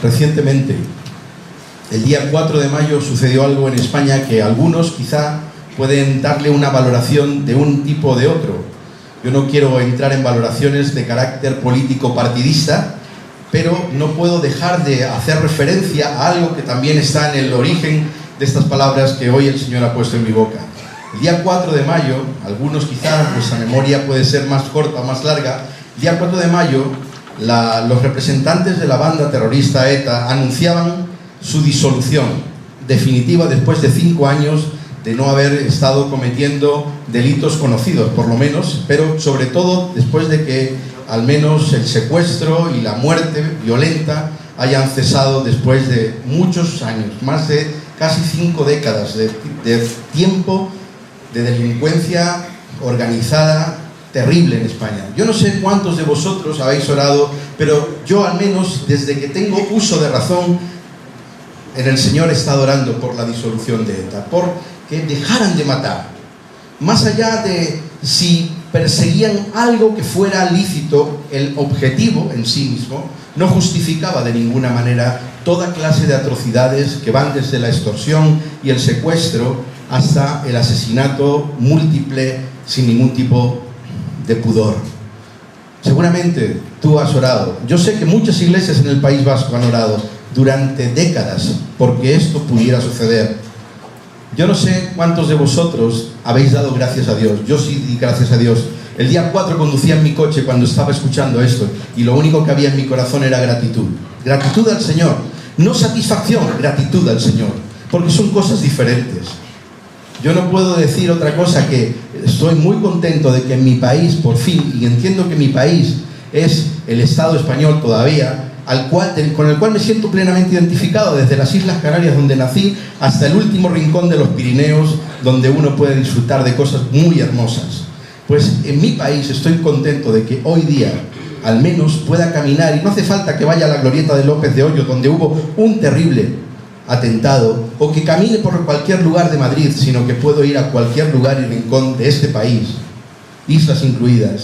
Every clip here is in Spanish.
Recientemente, el día 4 de mayo sucedió algo en España que algunos quizá pueden darle una valoración de un tipo o de otro. Yo no quiero entrar en valoraciones de carácter político partidista, pero no puedo dejar de hacer referencia a algo que también está en el origen de estas palabras que hoy el Señor ha puesto en mi boca. El día 4 de mayo, algunos quizás vuestra memoria puede ser más corta o más larga, el día 4 de mayo los representantes de la banda terrorista ETA anunciaban su disolución definitiva después de 5 años de no haber estado cometiendo delitos conocidos, por lo menos, pero sobre todo después de que al menos el secuestro y la muerte violenta hayan cesado después de muchos años, más de casi 5 décadas de tiempo de delincuencia organizada terrible en España. Yo no sé cuántos de vosotros habéis orado, pero yo al menos desde que tengo uso de razón en el Señor he estado orando por la disolución de ETA, por que dejaran de matar, más allá de si perseguían algo que fuera lícito. El objetivo en sí mismo no justificaba de ninguna manera toda clase de atrocidades que van desde la extorsión y el secuestro hasta el asesinato múltiple sin ningún tipo de pudor. Seguramente tú has orado. Yo sé que muchas iglesias en el País Vasco han orado durante décadas porque esto pudiera suceder. Yo no sé cuántos de vosotros habéis dado gracias a Dios. Yo sí di gracias a Dios. El día 4 conducía en mi coche cuando estaba escuchando esto y lo único que había en mi corazón era gratitud. Gratitud al Señor. No satisfacción, gratitud al Señor. Porque son cosas diferentes. Yo no puedo decir otra cosa que estoy muy contento de que en mi país, por fin, y entiendo que mi país es el Estado español todavía, con el cual me siento plenamente identificado, desde las Islas Canarias donde nací hasta el último rincón de los Pirineos, donde uno puede disfrutar de cosas muy hermosas. Pues en mi país estoy contento de que hoy día al menos pueda caminar, y no hace falta que vaya a la glorieta de López de Hoyo, donde hubo un terrible atentado, o que camine por cualquier lugar de Madrid, sino que puedo ir a cualquier lugar y rincón de este país, islas incluidas,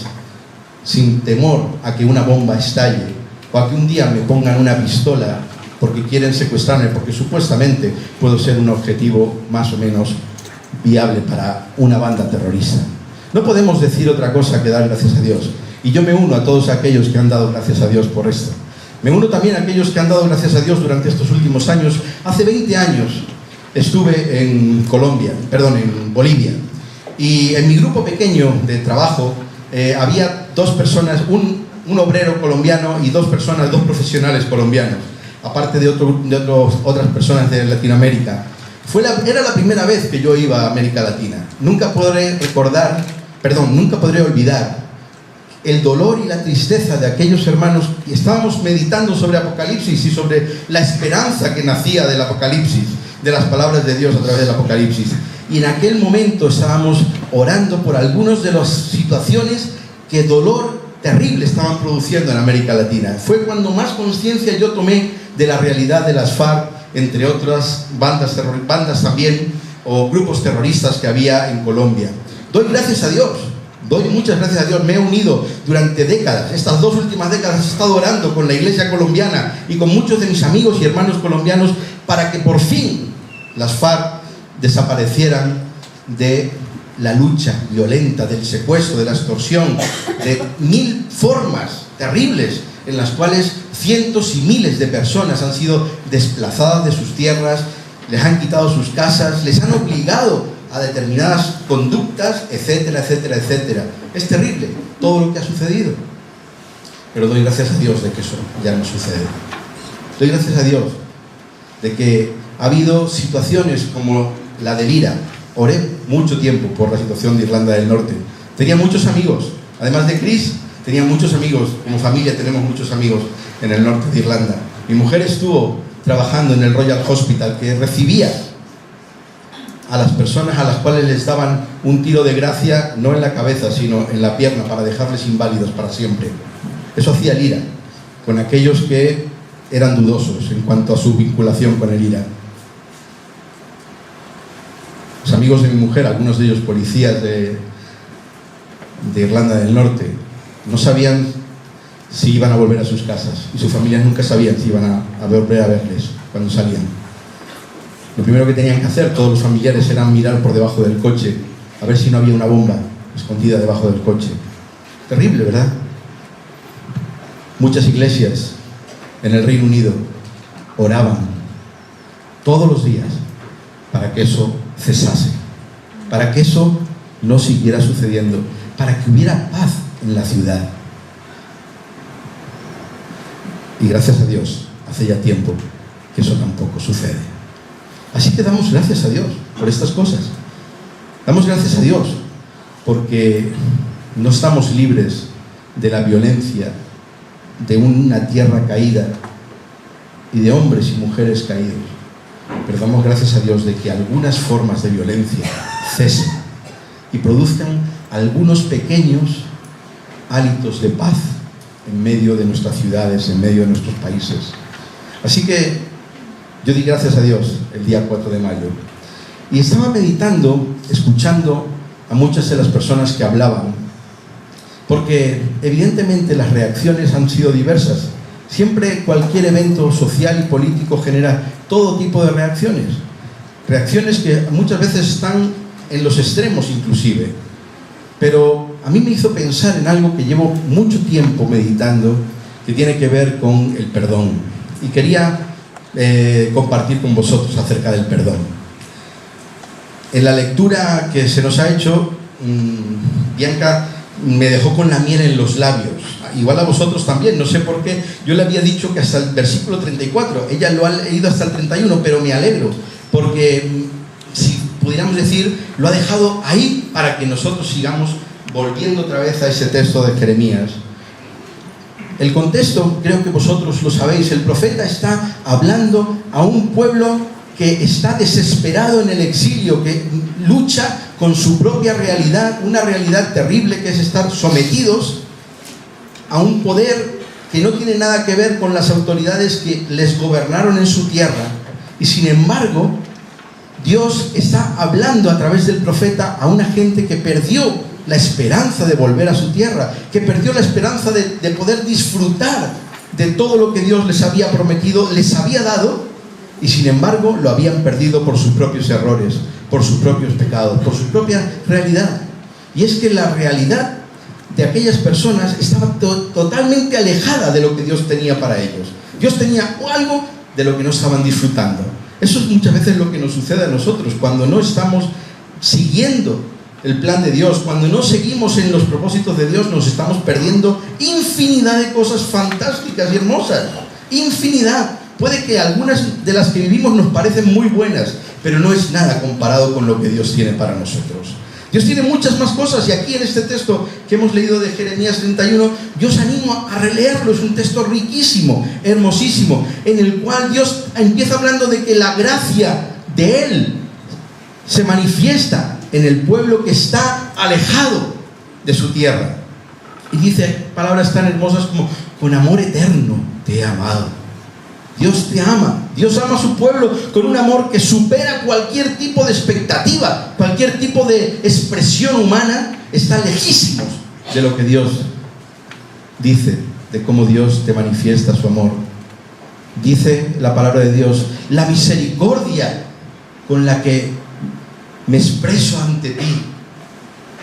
sin temor a que una bomba estalle, o a que un día me pongan una pistola porque quieren secuestrarme, porque supuestamente puedo ser un objetivo más o menos viable para una banda terrorista. No podemos decir otra cosa que dar gracias a Dios. Y yo me uno a todos aquellos que han dado gracias a Dios por esto. Me uno también a aquellos que han dado gracias a Dios durante estos últimos años. Hace 20 años estuve en Bolivia. Y en mi grupo pequeño de trabajo había 2 personas, un obrero colombiano y 2 profesionales colombianos, aparte de otras personas de Latinoamérica. Era la primera vez que yo iba a América Latina. Nunca podré olvidar el dolor y la tristeza de aquellos hermanos. Y estábamos meditando sobre Apocalipsis y sobre la esperanza que nacía del Apocalipsis, de las palabras de Dios a través del Apocalipsis. Y en aquel momento estábamos orando por algunas de las situaciones que dolor terrible estaban produciendo en América Latina. Fue cuando más conciencia yo tomé de la realidad de las FARC, entre otras bandas también, o grupos terroristas que había en Colombia. Doy gracias a Dios, doy muchas gracias a Dios. Me he unido durante décadas, estas 2 últimas décadas he estado orando con la iglesia colombiana y con muchos de mis amigos y hermanos colombianos para que por fin las FARC desaparecieran de la lucha violenta, del secuestro, de la extorsión, de 1000 formas terribles en las cuales cientos y miles de personas han sido desplazadas de sus tierras, les han quitado sus casas, les han obligado a determinadas conductas, etcétera, etcétera, etcétera. Es terrible todo lo que ha sucedido, pero doy gracias a Dios de que eso ya no sucede. Doy gracias a Dios de que ha habido situaciones como la de Lira. Oré mucho tiempo por la situación de Irlanda del Norte. Tenía muchos amigos, además de Chris, tenía muchos amigos, como familia tenemos muchos amigos en el norte de Irlanda. Mi mujer estuvo trabajando en el Royal Hospital, que recibía a las personas a las cuales les daban un tiro de gracia, no en la cabeza, sino en la pierna, para dejarles inválidos para siempre. Eso hacía el IRA, con aquellos que eran dudosos en cuanto a su vinculación con el IRA. Los amigos de mi mujer, algunos de ellos policías de Irlanda del Norte, no sabían si iban a volver a sus casas, y sus familias nunca sabían si iban a volver a verles cuando salían. Lo primero que tenían que hacer todos los familiares era mirar por debajo del coche a ver si no había una bomba escondida debajo del coche. Terrible, ¿verdad? Muchas iglesias en el Reino Unido oraban todos los días para que eso cesase, para que eso no siguiera sucediendo, para que hubiera paz en la ciudad. Y gracias a Dios, hace ya tiempo que eso tampoco sucede. Así que damos gracias a Dios por estas cosas. Damos gracias a Dios porque no estamos libres de la violencia de una tierra caída y de hombres y mujeres caídos. Pero damos gracias a Dios de que algunas formas de violencia cesen y produzcan algunos pequeños hálitos de paz en medio de nuestras ciudades, en medio de nuestros países. Así que yo di gracias a Dios el día 4 de mayo. Y estaba meditando, escuchando a muchas de las personas que hablaban, porque evidentemente las reacciones han sido diversas. Siempre cualquier evento social y político genera todo tipo de reacciones. Reacciones que muchas veces están en los extremos inclusive. Pero a mí me hizo pensar en algo que llevo mucho tiempo meditando, que tiene que ver con el perdón. Y quería compartir con vosotros acerca del perdón. En la lectura que se nos ha hecho, Bianca me dejó con la miel en los labios. Igual a vosotros también, no sé por qué. Yo le había dicho que hasta el versículo 34, ella lo ha leído hasta el 31, pero me alegro, porque si pudiéramos decir, lo ha dejado ahí para que nosotros sigamos volviendo otra vez a ese texto de Jeremías. El contexto, creo que vosotros lo sabéis, el profeta está hablando a un pueblo que está desesperado en el exilio, que lucha con su propia realidad, una realidad terrible que es estar sometidos a un poder que no tiene nada que ver con las autoridades que les gobernaron en su tierra. Y sin embargo, Dios está hablando a través del profeta a una gente que perdió la esperanza de volver a su tierra, que perdió la esperanza de poder disfrutar de todo lo que Dios les había prometido, les había dado, y sin embargo lo habían perdido por sus propios errores, por sus propios pecados, por su propia realidad. Y es que la realidad de aquellas personas estaba totalmente alejada de lo que Dios tenía para ellos. Dios tenía algo de lo que no estaban disfrutando. Eso es muchas veces lo que nos sucede a nosotros cuando no estamos siguiendo el plan de Dios, cuando no seguimos en los propósitos de Dios. Nos estamos perdiendo infinidad de cosas fantásticas y hermosas. Infinidad. Puede que algunas de las que vivimos nos parecen muy buenas, pero no es nada comparado con lo que Dios tiene para nosotros. Dios tiene muchas más cosas, y aquí en este texto que hemos leído de Jeremías 31, yo os animo a releerlo. Es un texto riquísimo, hermosísimo, en el cual Dios empieza hablando de que la gracia de Él se manifiesta en el pueblo que está alejado de su tierra. Y dice palabras tan hermosas como: con amor eterno te he amado. Dios te ama, Dios ama a su pueblo con un amor que supera cualquier tipo de expectativa, cualquier tipo de expresión humana. Está lejísimos de lo que Dios dice, de cómo Dios te manifiesta su amor. Dice la palabra de Dios: la misericordia con la que me expreso ante ti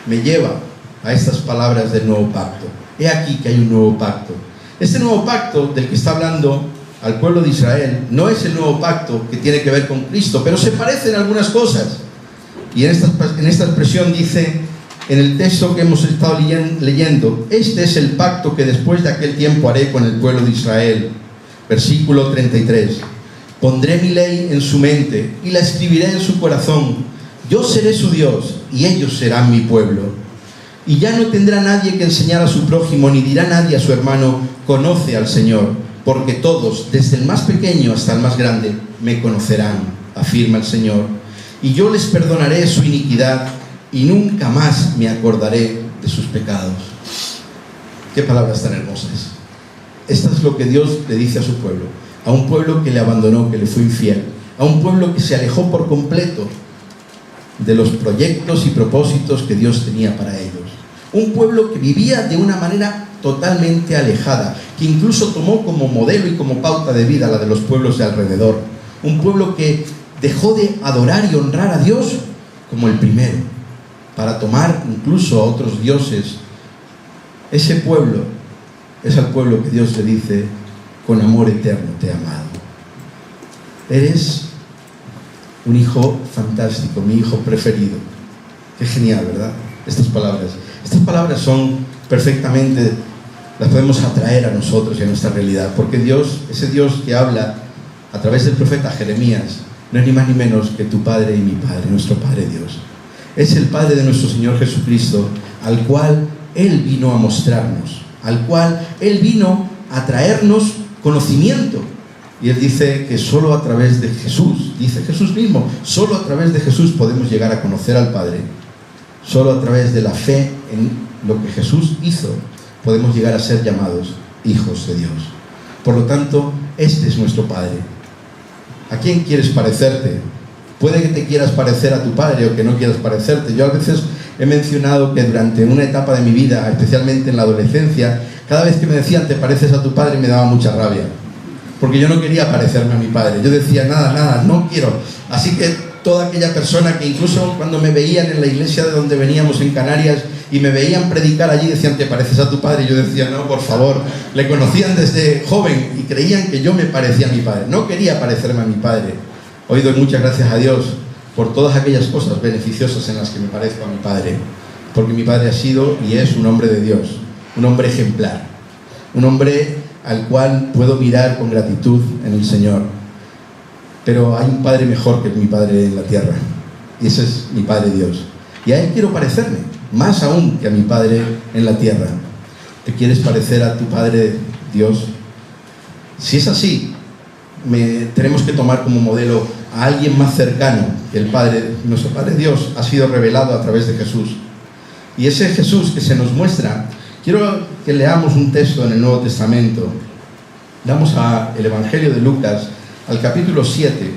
me lleva a estas palabras del nuevo pacto. He aquí que hay un nuevo pacto. Este nuevo pacto del que está hablando al pueblo de Israel no es el nuevo pacto que tiene que ver con Cristo, pero se parecen algunas cosas. Y en esta expresión dice, en el texto que hemos estado leyendo: este es el pacto que después de aquel tiempo haré con el pueblo de Israel. Versículo 33. Pondré mi ley en su mente y la escribiré en su corazón. Yo seré su Dios y ellos serán mi pueblo. Y ya no tendrá nadie que enseñar a su prójimo, ni dirá nadie a su hermano: conoce al Señor. Porque todos, desde el más pequeño hasta el más grande, me conocerán, afirma el Señor. Y yo les perdonaré su iniquidad y nunca más me acordaré de sus pecados. Qué palabras tan hermosas. Esto es lo que Dios le dice a su pueblo, a un pueblo que le abandonó, que le fue infiel, a un pueblo que se alejó por completo de los proyectos y propósitos que Dios tenía para ellos. Un pueblo que vivía de una manera totalmente alejada, que incluso tomó como modelo y como pauta de vida la de los pueblos de alrededor. Un pueblo que dejó de adorar y honrar a Dios como el primero, para tomar incluso a otros dioses. Ese pueblo es al pueblo que Dios le dice: con amor eterno te he amado. Eres un hijo fantástico, mi hijo preferido. Qué genial, ¿verdad? Estas palabras son perfectamente, las podemos atraer a nosotros y a nuestra realidad, porque Dios, ese Dios que habla a través del profeta Jeremías, no es ni más ni menos que tu Padre y mi Padre, nuestro Padre Dios. Es el Padre de nuestro Señor Jesucristo, al cual Él vino a mostrarnos, al cual Él vino a traernos conocimiento. Y Él dice que solo a través de Jesús, dice Jesús mismo, solo a través de Jesús podemos llegar a conocer al Padre. Solo a través de la fe en lo que Jesús hizo podemos llegar a ser llamados hijos de Dios. Por lo tanto, este es nuestro Padre. ¿A quién quieres parecerte? Puede que te quieras parecer a tu padre o que no quieras parecerte. Yo a veces he mencionado que durante una etapa de mi vida, especialmente en la adolescencia, cada vez que me decían te pareces a tu padre me daba mucha rabia, porque yo no quería parecerme a mi padre. Yo decía nada, no quiero. Así que toda aquella persona que incluso cuando me veían en la iglesia de donde veníamos en Canarias y me veían predicar allí, decían te pareces a tu padre, y yo decía no, por favor. Le conocían desde joven y creían que yo me parecía a mi padre. No quería parecerme a mi padre. Hoy doy muchas gracias a Dios por todas aquellas cosas beneficiosas en las que me parezco a mi padre, porque mi padre ha sido y es un hombre de Dios, un hombre ejemplar, un hombre al cual puedo mirar con gratitud en el Señor. Pero hay un padre mejor que mi padre en la tierra, y ese es mi Padre Dios, y a Él quiero parecerme, más aún que a mi padre en la tierra. ¿Te quieres parecer a tu Padre Dios? Si es así, tenemos que tomar como modelo a alguien más cercano que el Padre. Nuestro Padre Dios ha sido revelado a través de Jesús, y ese Jesús que se nos muestra, quiero que leamos un texto en el Nuevo Testamento. Vamos al Evangelio de Lucas, al capítulo 7.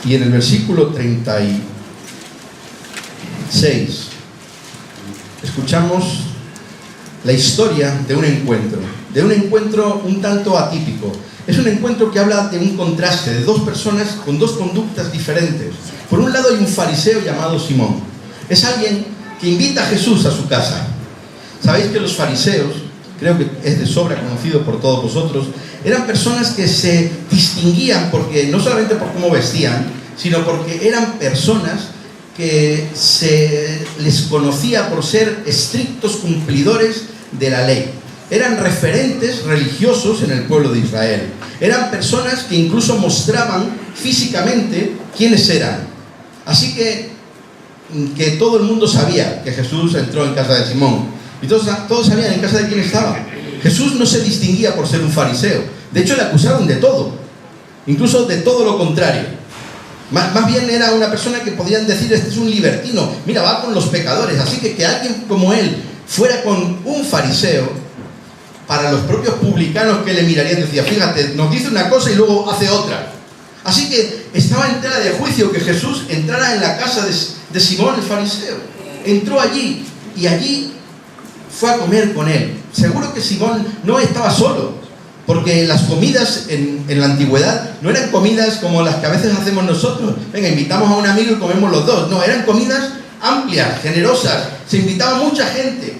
Y en el versículo 36 escuchamos la historia de un encuentro un tanto atípico. Es un encuentro que habla de un contraste de dos personas con dos conductas diferentes. Por un lado hay un fariseo llamado Simón. Es alguien que invita a Jesús a su casa. Sabéis que los fariseos, creo que es de sobra conocido por todos vosotros, eran personas que se distinguían porque no solamente por cómo vestían, sino porque eran personas que se les conocía por ser estrictos cumplidores de la ley. Eran referentes religiosos en el pueblo de Israel. Eran personas que incluso mostraban físicamente quiénes eran. Así que todo el mundo sabía que Jesús entró en casa de Simón. Y todos sabían en casa de quién estaba. Jesús no se distinguía por ser un fariseo. De hecho, le acusaron de todo. Incluso de todo lo contrario. Más bien era una persona que podían decir, este es un libertino. Mira, va con los pecadores. Así que alguien como él fuera con un fariseo, para los propios publicanos que le mirarían, decía, fíjate, nos dice una cosa y luego hace otra. Así que estaba en tela de juicio que Jesús entrara en la casa de Simón el fariseo. Entró allí y allí fue a comer con él. Seguro que Simón no estaba solo, porque las comidas en la antigüedad no eran comidas como las que a veces hacemos nosotros. Venga, invitamos a un amigo y comemos los dos. No, eran comidas amplias, generosas. Se invitaba mucha gente.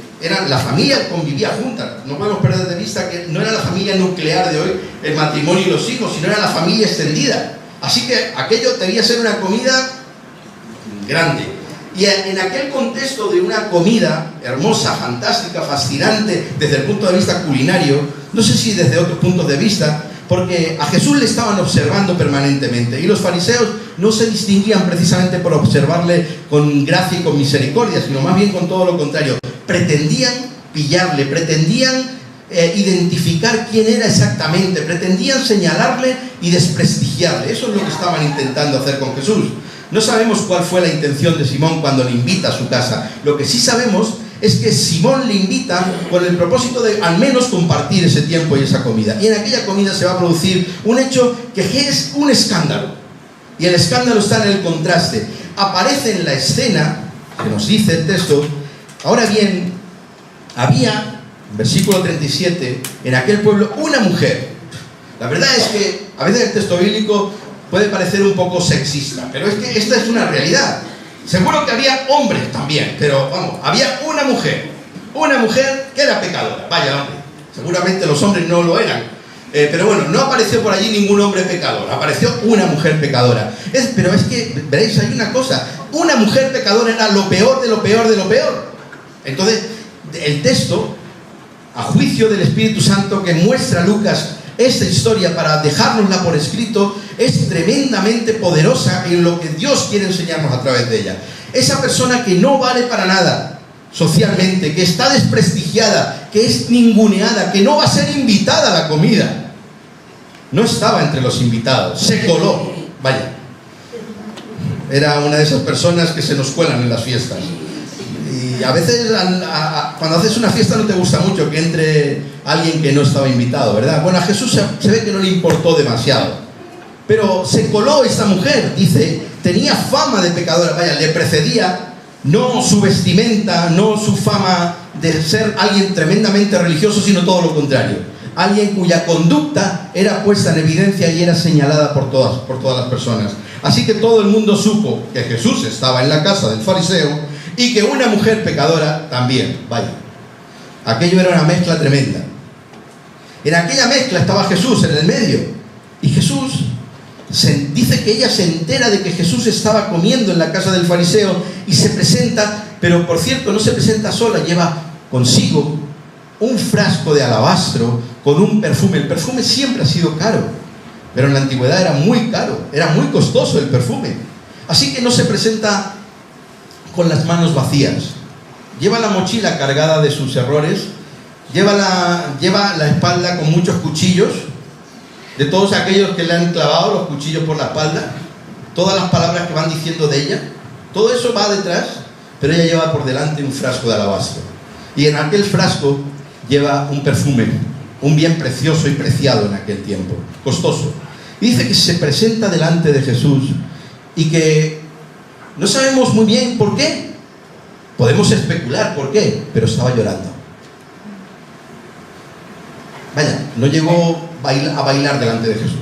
La familia convivía junta. No podemos perder de vista que no era la familia nuclear de hoy, el matrimonio y los hijos, sino era la familia extendida. Así que aquello debía ser una comida grande. Y en aquel contexto de una comida hermosa, fantástica, fascinante, desde el punto de vista culinario, no sé si desde otros puntos de vista, porque a Jesús le estaban observando permanentemente, y los fariseos no se distinguían precisamente por observarle con gracia y con misericordia, sino más bien con todo lo contrario. Pretendían pillarle, pretendían identificar quién era exactamente, pretendían señalarle y desprestigiarle. Eso es lo que estaban intentando hacer con Jesús. No sabemos cuál fue la intención de Simón cuando le invita a su casa. Lo que sí sabemos es que Simón le invita con el propósito de al menos compartir ese tiempo y esa comida. Y en aquella comida se va a producir un hecho que es un escándalo. Y el escándalo está en el contraste. Aparece en la escena que nos dice el texto. Ahora bien, había, versículo 37, en aquel pueblo una mujer. La verdad es que a veces el texto bíblico puede parecer un poco sexista, pero es que esta es una realidad. Seguro que había hombres también, pero vamos, había una mujer que era pecadora. Vaya hombre, seguramente los hombres no lo eran, pero bueno, no apareció por allí ningún hombre pecador, apareció una mujer pecadora. Pero es que, veréis, hay una cosa, una mujer pecadora era lo peor de lo peor de lo peor. Entonces, el texto, a juicio del Espíritu Santo que muestra Lucas esta historia para dejárnosla por escrito, es tremendamente poderosa en lo que Dios quiere enseñarnos a través de ella. Esa persona que no vale para nada socialmente, que está desprestigiada, que es ninguneada, que no va a ser invitada a la comida, no estaba entre los invitados, se coló. Vaya, era una de esas personas que se nos cuelan en las fiestas. Y a veces cuando haces una fiesta no te gusta mucho que entre alguien que no estaba invitado, ¿verdad? Bueno, a Jesús se ve que no le importó demasiado, pero se coló esta mujer, dice, tenía fama de pecadora. Vaya, le precedía no su vestimenta, no su fama de ser alguien tremendamente religioso, sino todo lo contrario, alguien cuya conducta era puesta en evidencia y era señalada por todas las personas. Así que todo el mundo supo que Jesús estaba en la casa del fariseo y que una mujer pecadora también. Vaya, aquello era una mezcla tremenda. En aquella mezcla estaba Jesús en el medio, y Jesús dice que ella se entera de que Jesús estaba comiendo en la casa del fariseo y se presenta, pero por cierto no se presenta sola, lleva consigo un frasco de alabastro con un perfume. El perfume siempre ha sido caro, pero en la antigüedad era muy caro, era muy costoso el perfume. Así que no se presenta con las manos vacías, lleva la mochila cargada de sus errores, lleva la espalda con muchos cuchillos, de todos aquellos que le han clavado los cuchillos por la espalda, todas las palabras que van diciendo de ella, todo eso va detrás, pero ella lleva por delante un frasco de alabastro, y en aquel frasco lleva un perfume, un bien precioso y preciado en aquel tiempo, costoso. Y dice que se presenta delante de Jesús y que no sabemos muy bien por qué. Podemos especular por qué, pero estaba llorando. Vaya, no llegó a bailar delante de Jesús.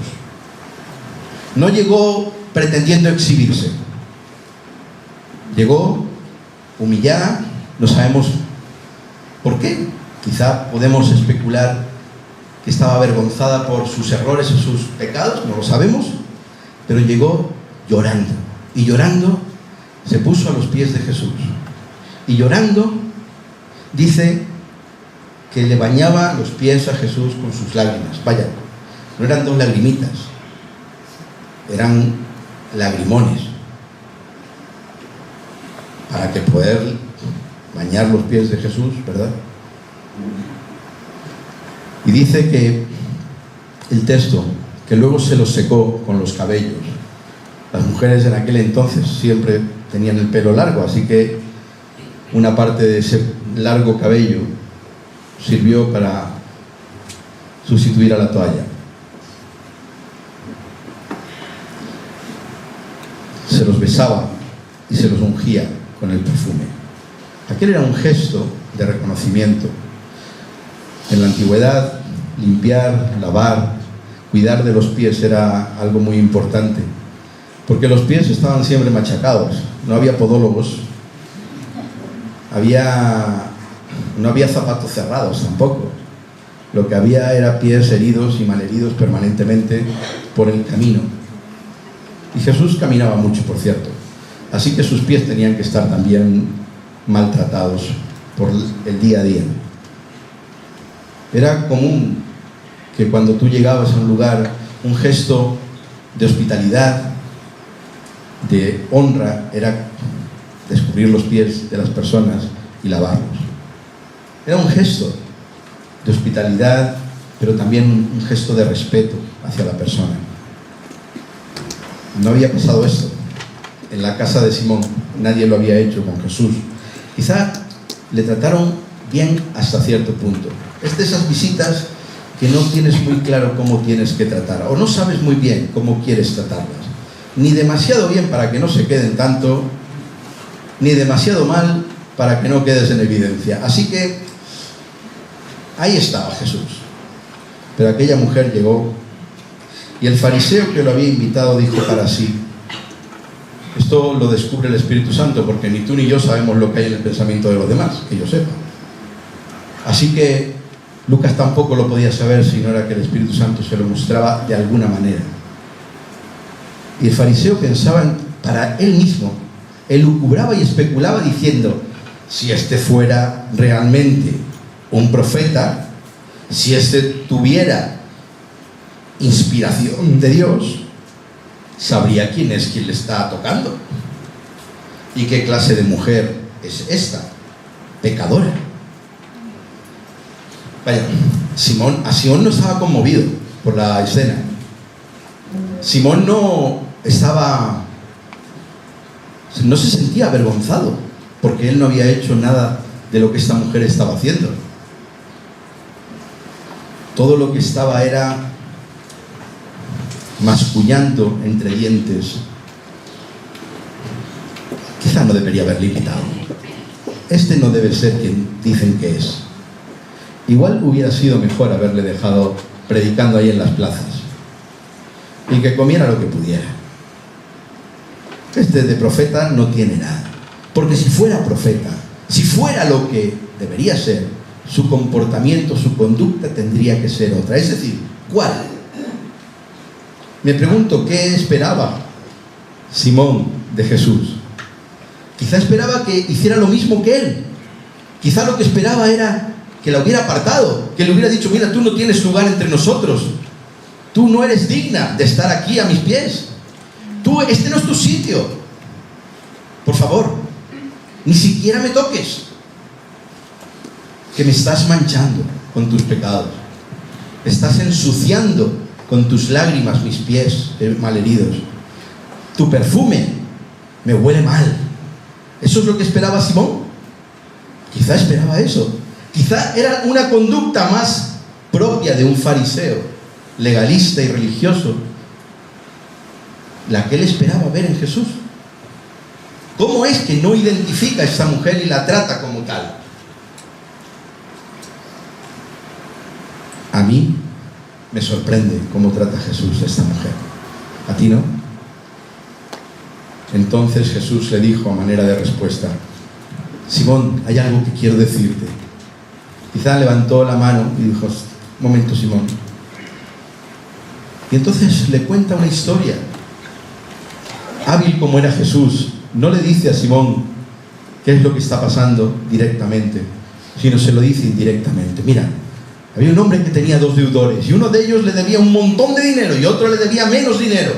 No llegó pretendiendo exhibirse. Llegó humillada, no sabemos por qué. Quizá podemos especular que estaba avergonzada por sus errores o sus pecados, no lo sabemos, pero llegó llorando. Y llorando se puso a los pies de Jesús. Y llorando, dice que le bañaba los pies a Jesús con sus lágrimas. Vaya, no eran dos lagrimitas, eran lagrimones, para que poder bañar los pies de Jesús, ¿verdad? Y dice que el texto, que luego se los secó con los cabellos. Las mujeres en aquel entonces siempre tenían el pelo largo, así que una parte de ese largo cabello sirvió para sustituir a la toalla. Se los besaba y se los ungía con el perfume. Aquel era un gesto de reconocimiento. En la antigüedad, limpiar, lavar, cuidar de los pies era algo muy importante, porque los pies estaban siempre machacados, no había podólogos, no había zapatos cerrados tampoco. Lo que había era pies heridos y malheridos permanentemente por el camino. Y Jesús caminaba mucho, por cierto, así que sus pies tenían que estar también maltratados por el día a día. Era común que cuando tú llegabas a un lugar, un gesto de hospitalidad, de honra, era descubrir los pies de las personas y lavarlos. Era un gesto de hospitalidad, pero también un gesto de respeto hacia la persona. No había pasado esto en la casa de Simón, nadie lo había hecho con Jesús. Quizá le trataron bien hasta cierto punto. Es de esas visitas que no tienes muy claro cómo tienes que tratar, o no sabes muy bien cómo quieres tratarlas, ni demasiado bien para que no se queden tanto, ni demasiado mal para que no quedes en evidencia. Así que ahí estaba Jesús. Pero aquella mujer llegó y el fariseo que lo había invitado dijo para sí, esto lo descubre el Espíritu Santo, porque ni tú ni yo sabemos lo que hay en el pensamiento de los demás, que yo sepa. Así que Lucas tampoco lo podía saber si no era que el Espíritu Santo se lo mostraba de alguna manera. Y el fariseo pensaba para él mismo, elucubraba y especulaba diciendo, si este fuera realmente un profeta, si este tuviera inspiración de Dios, sabría quién es quien le está tocando y qué clase de mujer es esta, pecadora. Vaya, Simón no estaba conmovido por la escena. Simón no se sentía avergonzado porque él no había hecho nada de lo que esta mujer estaba haciendo. Todo lo que estaba era mascullando entre dientes. Quizá no debería haberle invitado. Este no debe ser quien dicen que es. Igual hubiera sido mejor haberle dejado predicando ahí en las plazas y que comiera lo que pudiera. Este de profeta no tiene nada, porque si fuera profeta, si fuera lo que debería ser, su comportamiento, su conducta tendría que ser otra. Es decir, ¿cuál? Me pregunto, ¿qué esperaba Simón de Jesús? Quizá esperaba que hiciera lo mismo que él. Quizá lo que esperaba era que la hubiera apartado, que le hubiera dicho, mira, tú no tienes lugar entre nosotros, tú no eres digna de estar aquí a mis pies, este no es tu sitio, por favor, ni siquiera me toques, que me estás manchando con tus pecados, estás ensuciando con tus lágrimas mis pies malheridos, tu perfume me huele mal. ¿Eso es lo que esperaba Simón? Quizá esperaba eso. Quizá era una conducta más propia de un fariseo, legalista y religioso, la que él esperaba ver en Jesús. ¿Cómo es que no identifica a esta mujer y la trata como tal? A mí me sorprende cómo trata Jesús a esta mujer. ¿A ti no? Entonces Jesús le dijo a manera de respuesta, Simón, hay algo que quiero decirte. Quizá levantó la mano y dijo, un momento, Simón. Y entonces le cuenta una historia. Hábil como era Jesús, no le dice a Simón qué es lo que está pasando directamente, sino se lo dice indirectamente. Mira, había un hombre que tenía 2 deudores y uno de ellos le debía un montón de dinero y otro le debía menos dinero.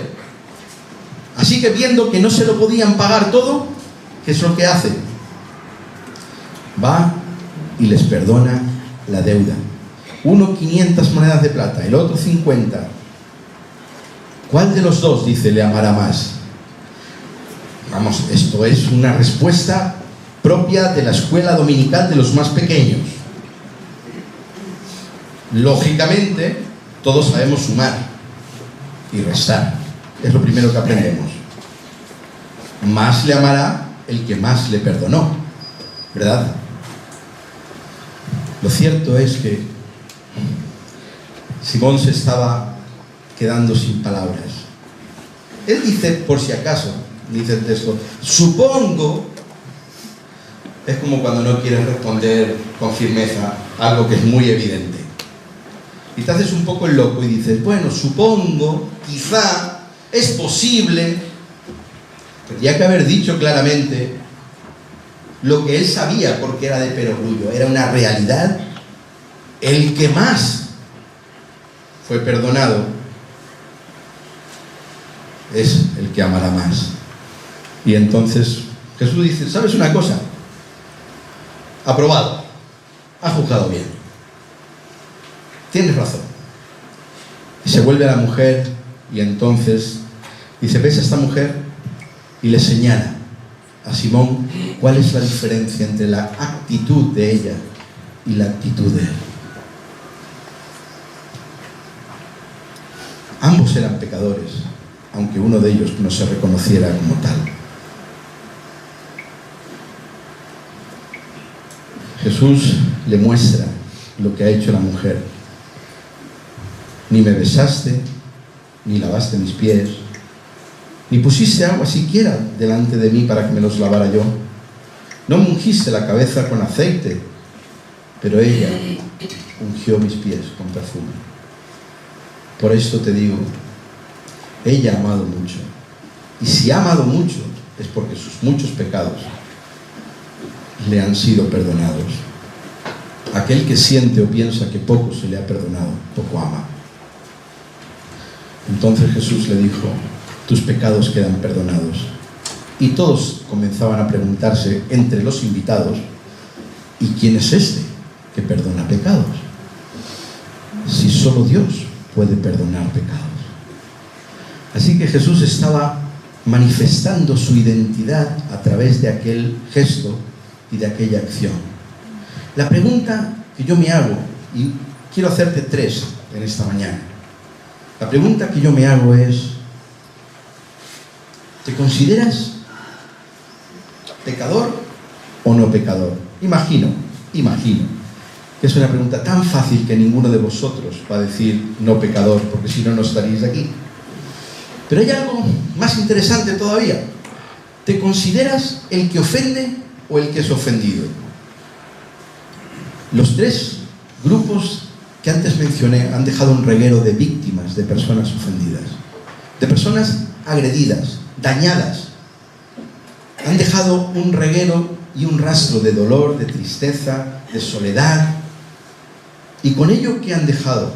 Así que viendo que no se lo podían pagar todo, ¿qué es lo que hace? Va y les perdona la deuda. Uno 500 monedas de plata, el otro 50. ¿Cuál de los dos, dice, le amará más? Vamos, esto es una respuesta propia de la escuela dominical de los más pequeños. Lógicamente, todos sabemos sumar y restar. Es lo primero que aprendemos. Más le amará el que más le perdonó, ¿verdad? Lo cierto es que Simón se estaba quedando sin palabras. Él dice, por si acaso, dice el texto, supongo, es como cuando no quieres responder con firmeza algo que es muy evidente. Y te haces un poco el loco y dices, bueno, supongo, quizá, es posible. Tendría que haber dicho claramente lo que él sabía, porque era de perogrullo, era una realidad. El que más fue perdonado es el que amará más. Y entonces Jesús dice, ¿sabes una cosa? Aprobado, has juzgado bien, tienes razón. Y se vuelve a la mujer y entonces dice, ¿ves a esta mujer? Y le señala a Simón cuál es la diferencia entre la actitud de ella y la actitud de él. Ambos eran pecadores, aunque uno de ellos no se reconociera como tal. Jesús le muestra lo que ha hecho la mujer. Ni me besaste, ni lavaste mis pies, ni pusiste agua siquiera delante de mí para que me los lavara yo. No me ungiste la cabeza con aceite, pero ella ungió mis pies con perfume. Por esto te digo, ella ha amado mucho. Y si ha amado mucho, es porque sus muchos pecados le han sido perdonados. Aquel que siente o piensa que poco se le ha perdonado, poco ama. Entonces Jesús le dijo, tus pecados quedan perdonados. Y todos comenzaban a preguntarse entre los invitados, ¿y quién es este que perdona pecados? Si solo Dios puede perdonar pecados. Así que Jesús estaba manifestando su identidad a través de aquel gesto y de aquella acción. La pregunta que yo me hago, y quiero hacerte 3 en esta mañana. La pregunta que yo me hago es, ¿te consideras pecador o no pecador? Imagino que es una pregunta tan fácil que ninguno de vosotros va a decir no pecador, porque si no, no estaríais aquí. Pero hay algo más interesante todavía. ¿Te consideras el que ofende o el que es ofendido? Los 3 grupos que antes mencioné han dejado un reguero de víctimas, de personas ofendidas, de personas agredidas, dañadas. Han dejado un reguero y un rastro de dolor, de tristeza, de soledad. Y con ello, ¿qué han dejado?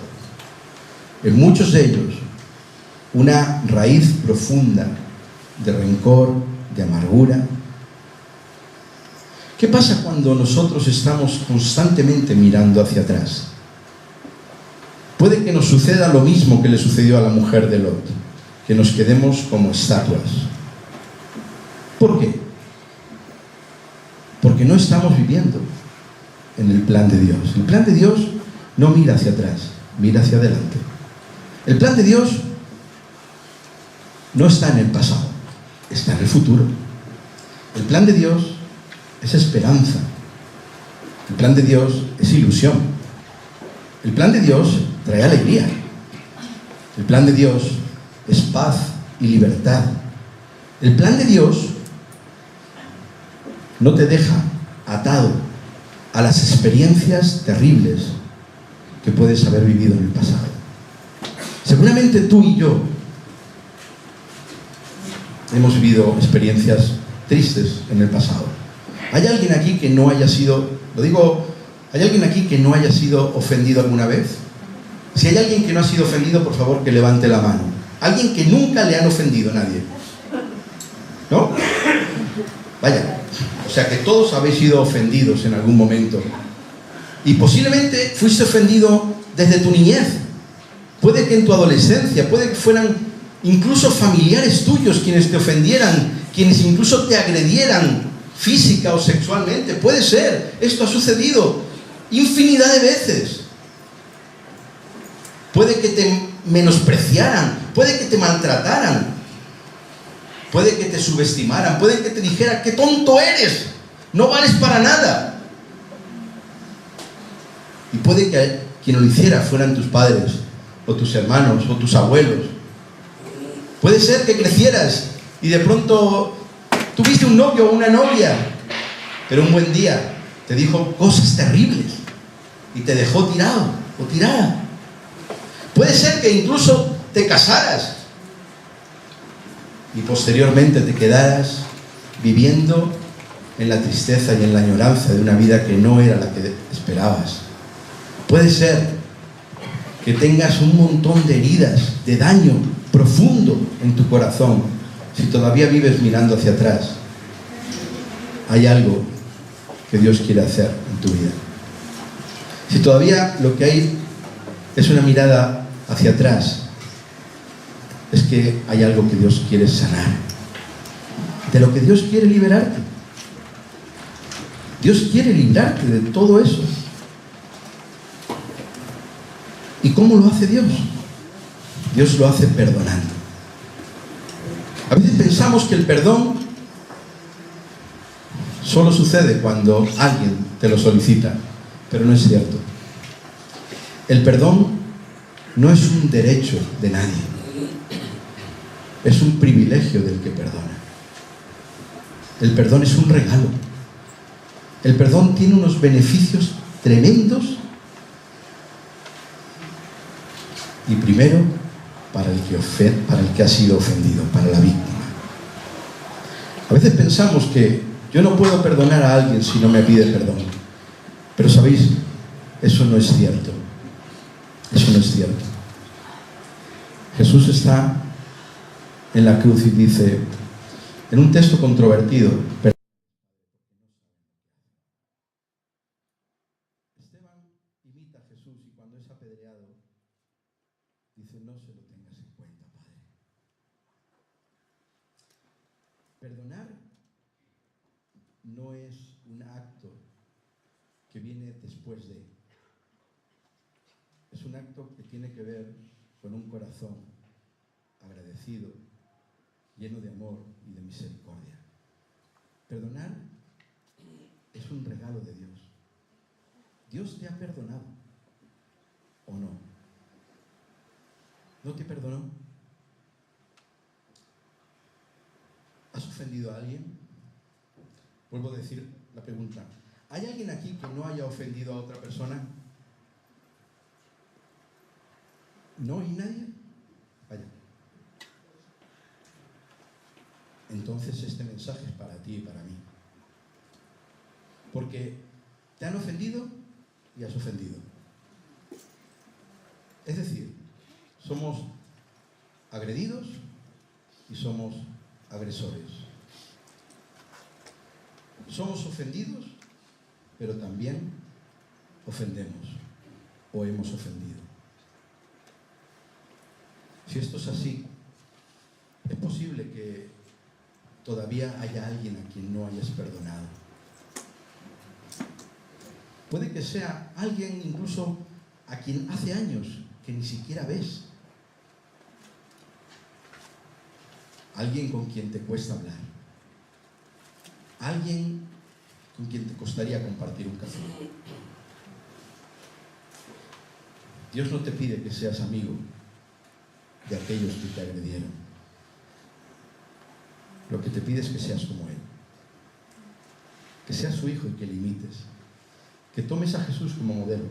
En muchos de ellos, una raíz profunda de rencor, de amargura. ¿Qué pasa cuando nosotros estamos constantemente mirando hacia atrás? Puede que nos suceda lo mismo que le sucedió a la mujer de Lot, que nos quedemos como estatuas. ¿Por qué? Porque no estamos viviendo en el plan de Dios. El plan de Dios no mira hacia atrás, mira hacia adelante. El plan de Dios no está en el pasado, está en el futuro. El plan de Dios es esperanza. El plan de Dios es ilusión. El plan de Dios trae alegría. El plan de Dios es paz y libertad. El plan de Dios no te deja atado a las experiencias terribles que puedes haber vivido en el pasado. Seguramente tú y yo hemos vivido experiencias tristes en el pasado. ¿Hay alguien aquí que no haya sido, ¿hay alguien aquí que no haya sido ofendido alguna vez? Si hay alguien que no ha sido ofendido, por favor que levante la mano. Alguien que nunca le han ofendido a nadie. ¿No? Vaya, o sea que todos habéis sido ofendidos en algún momento. Y posiblemente fuiste ofendido desde tu niñez. Puede que en tu adolescencia, puede que fueran incluso familiares tuyos quienes te ofendieran, quienes incluso te agredieran física o sexualmente. Puede ser, esto ha sucedido infinidad de veces. Puede que te menospreciaran, puede que te maltrataran, puede que te subestimaran, puede que te dijeran qué tonto eres, no vales para nada. Y puede que quien lo hiciera fueran tus padres, o tus hermanos, o tus abuelos. Puede ser que crecieras y de pronto tuviste un novio o una novia, pero un buen día te dijo cosas terribles y te dejó tirado o tirada. Puede ser que incluso te casaras y posteriormente te quedaras viviendo en la tristeza y en la añoranza de una vida que no era la que esperabas. Puede ser que tengas un montón de heridas, de daño profundo en tu corazón. Si todavía vives mirando hacia atrás, hay algo que Dios quiere hacer en tu vida. Si todavía lo que hay es una mirada hacia atrás, es que hay algo que Dios quiere sanar, de lo que Dios quiere liberarte. Dios quiere librarte de todo eso. ¿Y cómo lo hace Dios? Dios lo hace perdonando. A veces pensamos que el perdón solo sucede cuando alguien te lo solicita, pero no es cierto. El perdón no es un derecho de nadie, es un privilegio del que perdona. El perdón es un regalo. El perdón tiene unos beneficios tremendos. Y primero, para el que ha sido ofendido, para la víctima. A veces pensamos que yo no puedo perdonar a alguien si no me pide perdón. Pero ¿sabéis? Eso no es cierto. Eso no es cierto. Jesús está en la cruz y dice, en un texto controvertido, Esteban imita a Jesús y cuando es apedreado dice, no se lo tengas en cuenta, Padre. Perdonar no es un acto que viene después de. Es un acto que tiene que ver con un corazón agradecido, lleno de amor y de misericordia. Perdonar es un regalo de Dios. Dios te ha perdonado, ¿o no? ¿No te perdonó? ¿Has ofendido a alguien? Vuelvo a decir la pregunta. ¿Hay alguien aquí que no haya ofendido a otra persona? ¿No hay nadie? Vaya. Entonces este mensaje es para ti y para mí. Porque te han ofendido y has ofendido. Es decir, somos agredidos y somos agresores. Somos ofendidos, pero también ofendemos o hemos ofendido. Si esto es así, es posible que todavía haya alguien a quien no hayas perdonado. Puede que sea alguien incluso a quien hace años que ni siquiera ves. Alguien con quien te cuesta hablar. Alguien con quien te costaría compartir un café. Dios no te pide que seas amigo de aquellos que te agredieron. Lo que te pide es que seas como Él. Que seas su hijo y que le imites. Que tomes a Jesús como modelo.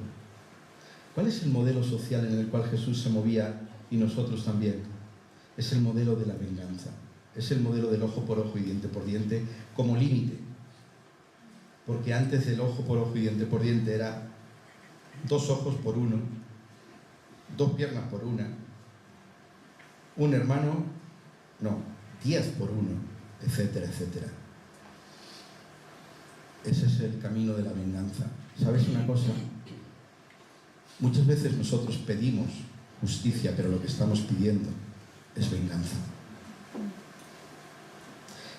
¿Cuál es el modelo social en el cual Jesús se movía y nosotros también? Es el modelo de la venganza. Es el modelo del ojo por ojo y diente por diente como límite. Porque antes del ojo por ojo y diente por diente era 2 ojos por uno, 2 piernas por una, un hermano, no, 10 por 1, etcétera, etcétera. Ese es el camino de la venganza. ¿Sabes una cosa? Muchas veces nosotros pedimos justicia, pero lo que estamos pidiendo es venganza.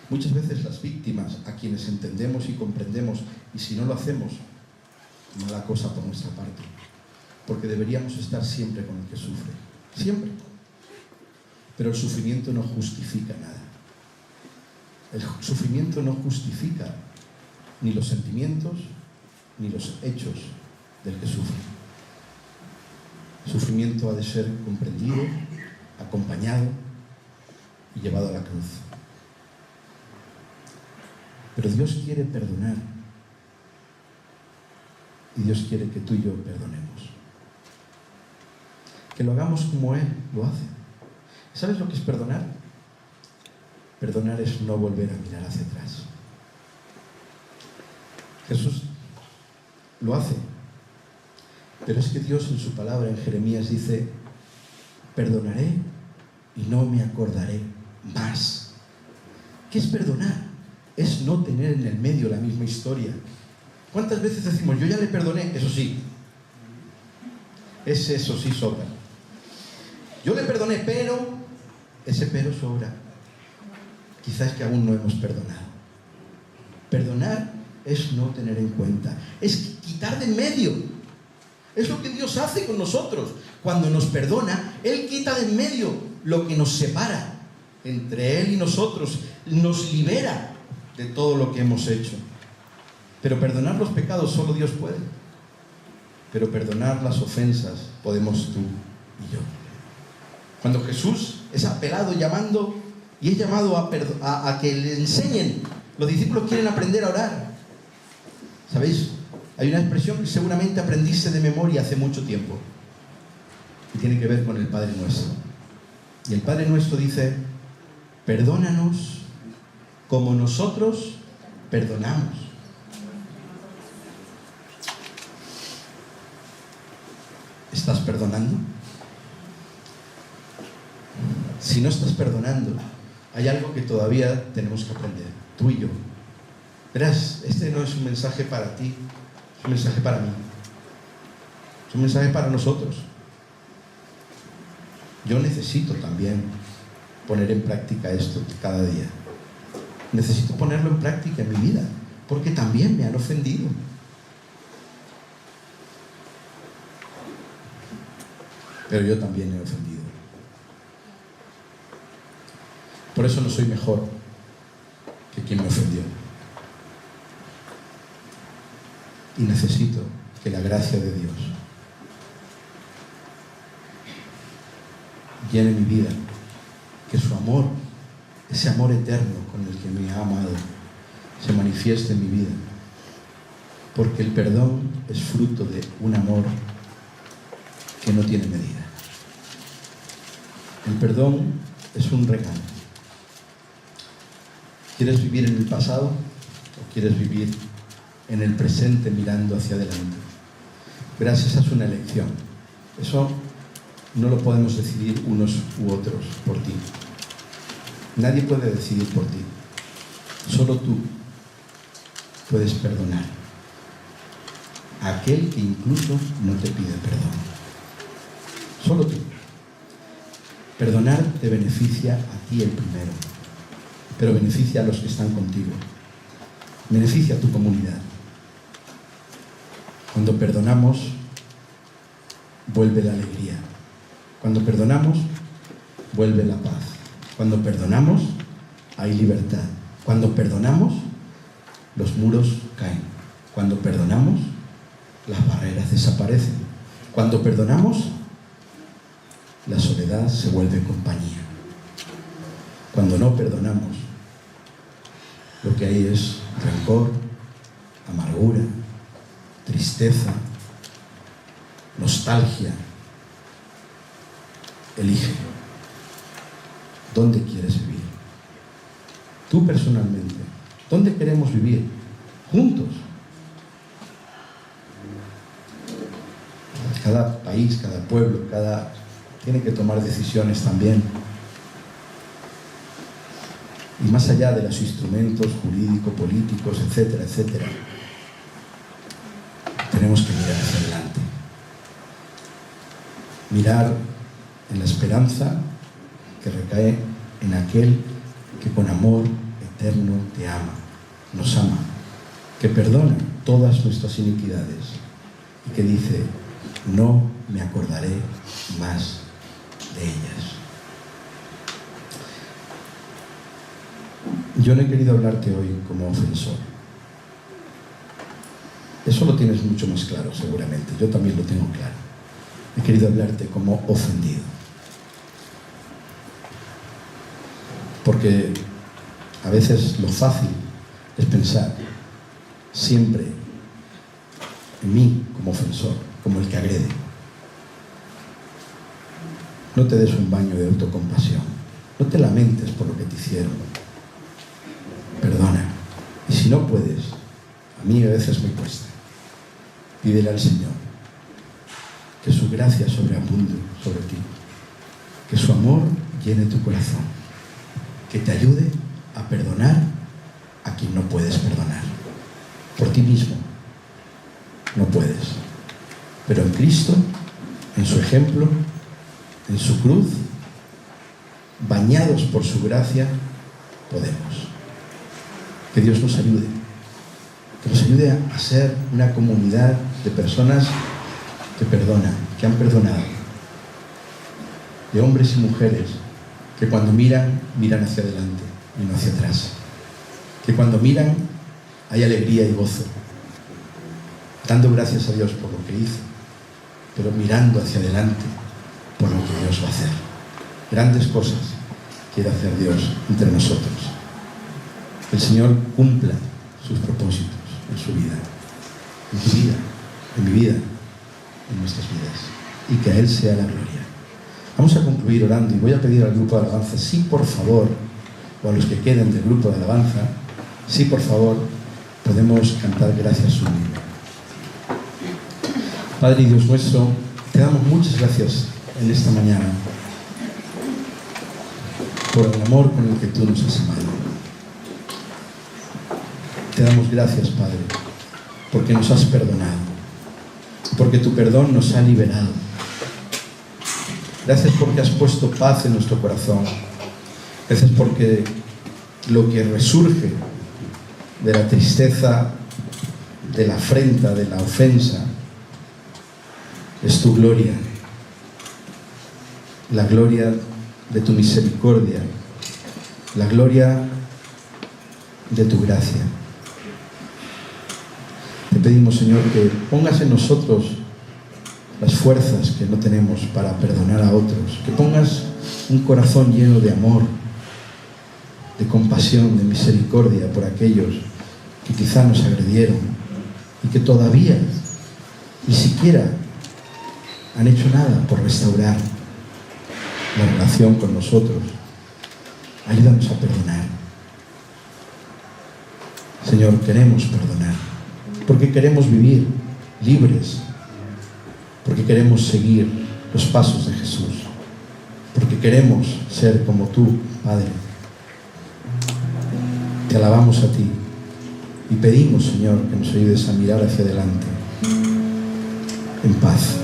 Muchas veces las víctimas, a quienes entendemos y comprendemos, y si no lo hacemos, mala cosa por nuestra parte, porque deberíamos estar siempre con el que sufre, siempre. Pero el sufrimiento no justifica nada. El sufrimiento no justifica ni los sentimientos ni los hechos del que sufre. El sufrimiento ha de ser comprendido, acompañado y llevado a la cruz. Pero Dios quiere perdonar y Dios quiere que tú y yo perdonemos. Que lo hagamos como Él lo hace. ¿Sabes lo que es perdonar? Perdonar es no volver a mirar hacia atrás. Jesús lo hace. Pero es que Dios en su palabra en Jeremías dice, perdonaré y no me acordaré más. ¿Qué es perdonar? Es no tener en el medio la misma historia. ¿Cuántas veces decimos, yo ya le perdoné? Eso sí. Eso sí sobra. Yo le perdoné, pero ese pero sobra. Quizás que aún no hemos perdonado. Perdonar es no tener en cuenta. Es quitar de en medio. Es lo que Dios hace con nosotros. Cuando nos perdona, Él quita de en medio lo que nos separa entre Él y nosotros. Nos libera de todo lo que hemos hecho. Pero perdonar los pecados solo Dios puede. Pero perdonar las ofensas podemos tú y yo. Cuando Jesús es apelado llamando y es llamado a que le enseñen, los discípulos quieren aprender a orar. ¿Sabéis? Hay una expresión que seguramente aprendiste de memoria hace mucho tiempo y tiene que ver con el Padre Nuestro. Y el Padre Nuestro dice: perdónanos como nosotros perdonamos. ¿Estás perdonando? Si no estás perdonando, hay algo que todavía tenemos que aprender, tú y yo. Verás, este no es un mensaje para ti, es un mensaje para mí. Es un mensaje para nosotros. Yo necesito también poner en práctica esto cada día. Necesito ponerlo en práctica en mi vida, porque también me han ofendido. Pero yo también he ofendido. Por eso no soy mejor que quien me ofendió. Y necesito que la gracia de Dios llene mi vida, que su amor, ese amor eterno con el que me ha amado, se manifieste en mi vida, porque el perdón es fruto de un amor que no tiene medida. El perdón es un regalo. ¿Quieres vivir en el pasado o quieres vivir en el presente mirando hacia adelante? Verás, esa es una elección. Eso no lo podemos decidir unos u otros por ti. Nadie puede decidir por ti. Solo tú puedes perdonar a aquel que incluso no te pide perdón. Solo tú. Perdonar te beneficia a ti el primero, pero beneficia a los que están contigo. Beneficia a tu comunidad. Cuando perdonamos, vuelve la alegría. Cuando perdonamos, vuelve la paz. Cuando perdonamos, hay libertad. Cuando perdonamos, los muros caen. Cuando perdonamos, las barreras desaparecen. Cuando perdonamos, la soledad se vuelve compañía. Cuando no perdonamos, lo que hay es rencor, amargura, tristeza, nostalgia. Elige. ¿Dónde quieres vivir? Tú personalmente, ¿dónde queremos vivir? Juntos. Cada país, cada pueblo, tiene que tomar decisiones también. Y más allá de los instrumentos jurídicos, políticos, etcétera, etcétera, tenemos que mirar hacia adelante. Mirar en la esperanza que recae en aquel que con amor eterno te ama, nos ama, que perdona todas nuestras iniquidades y que dice: no me acordaré más de ellas. Yo no he querido hablarte hoy como ofensor. Eso lo tienes mucho más claro, seguramente. Yo también lo tengo claro. He querido hablarte como ofendido. Porque a veces lo fácil es pensar siempre en mí como ofensor, como el que agrede. No te des un baño de autocompasión. No te lamentes por lo que te hicieron. Perdona. Y si no puedes, a mí a veces me cuesta, pídele al Señor que su gracia sobreabunde sobre ti, que su amor llene tu corazón, que te ayude a perdonar a quien no puedes perdonar. Por ti mismo no puedes, pero en Cristo, en su ejemplo, en su cruz, bañados por su gracia, podemos. Que Dios nos ayude, que nos ayude a ser una comunidad de personas que perdonan, que han perdonado, de hombres y mujeres que cuando miran hacia adelante y no hacia atrás, que cuando miran hay alegría y gozo, dando gracias a Dios por lo que hizo, pero mirando hacia adelante por lo que Dios va a hacer. Grandes cosas quiere hacer Dios entre nosotros. El Señor cumpla sus propósitos en su vida, en tu vida, en mi vida, en nuestras vidas, y que a Él sea la gloria. Vamos a concluir orando y voy a pedir al grupo de alabanza, sí, por favor, o a los que queden del grupo de alabanza, sí, por favor, podemos cantar Gracias Sublime. Padre y Dios nuestro, te damos muchas gracias en esta mañana por el amor con el que tú nos has amado. Te damos gracias, Padre, porque nos has perdonado, porque tu perdón nos ha liberado. Gracias porque has puesto paz en nuestro corazón. Gracias porque lo que resurge de la tristeza, de la afrenta, de la ofensa, es tu gloria, la gloria de tu misericordia, la gloria de tu gracia. Te pedimos, Señor, que pongas en nosotros las fuerzas que no tenemos para perdonar a otros, que pongas un corazón lleno de amor, de compasión, de misericordia por aquellos que quizá nos agredieron y que todavía ni siquiera han hecho nada por restaurar la relación con nosotros. Ayúdanos a perdonar. Señor, queremos perdonar porque queremos vivir libres, porque queremos seguir los pasos de Jesús, porque queremos ser como tú, Padre. Te alabamos a ti y pedimos, Señor, que nos ayudes a mirar hacia adelante en paz,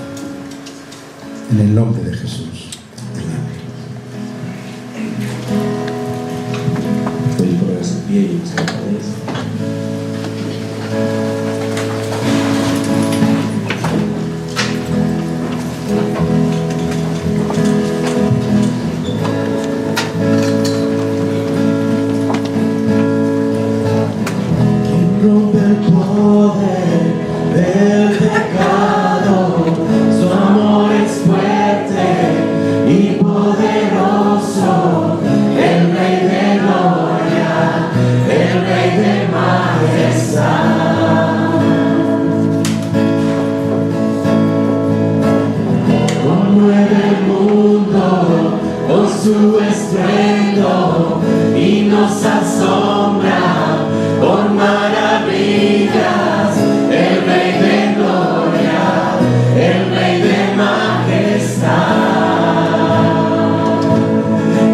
en el nombre de Jesús. Amén. Puede ponerse en pie y buscar la cabeza. Rompe el poder del pecado, su amor es fuerte y poderoso, el Rey de gloria, el Rey de majestad. Conmueve el mundo con su estruendo y nos asombra por maravillas, el Rey de gloria, el Rey de majestad.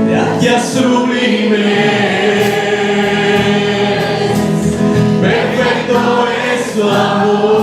Gracias sublimes, perfecto es tu amor.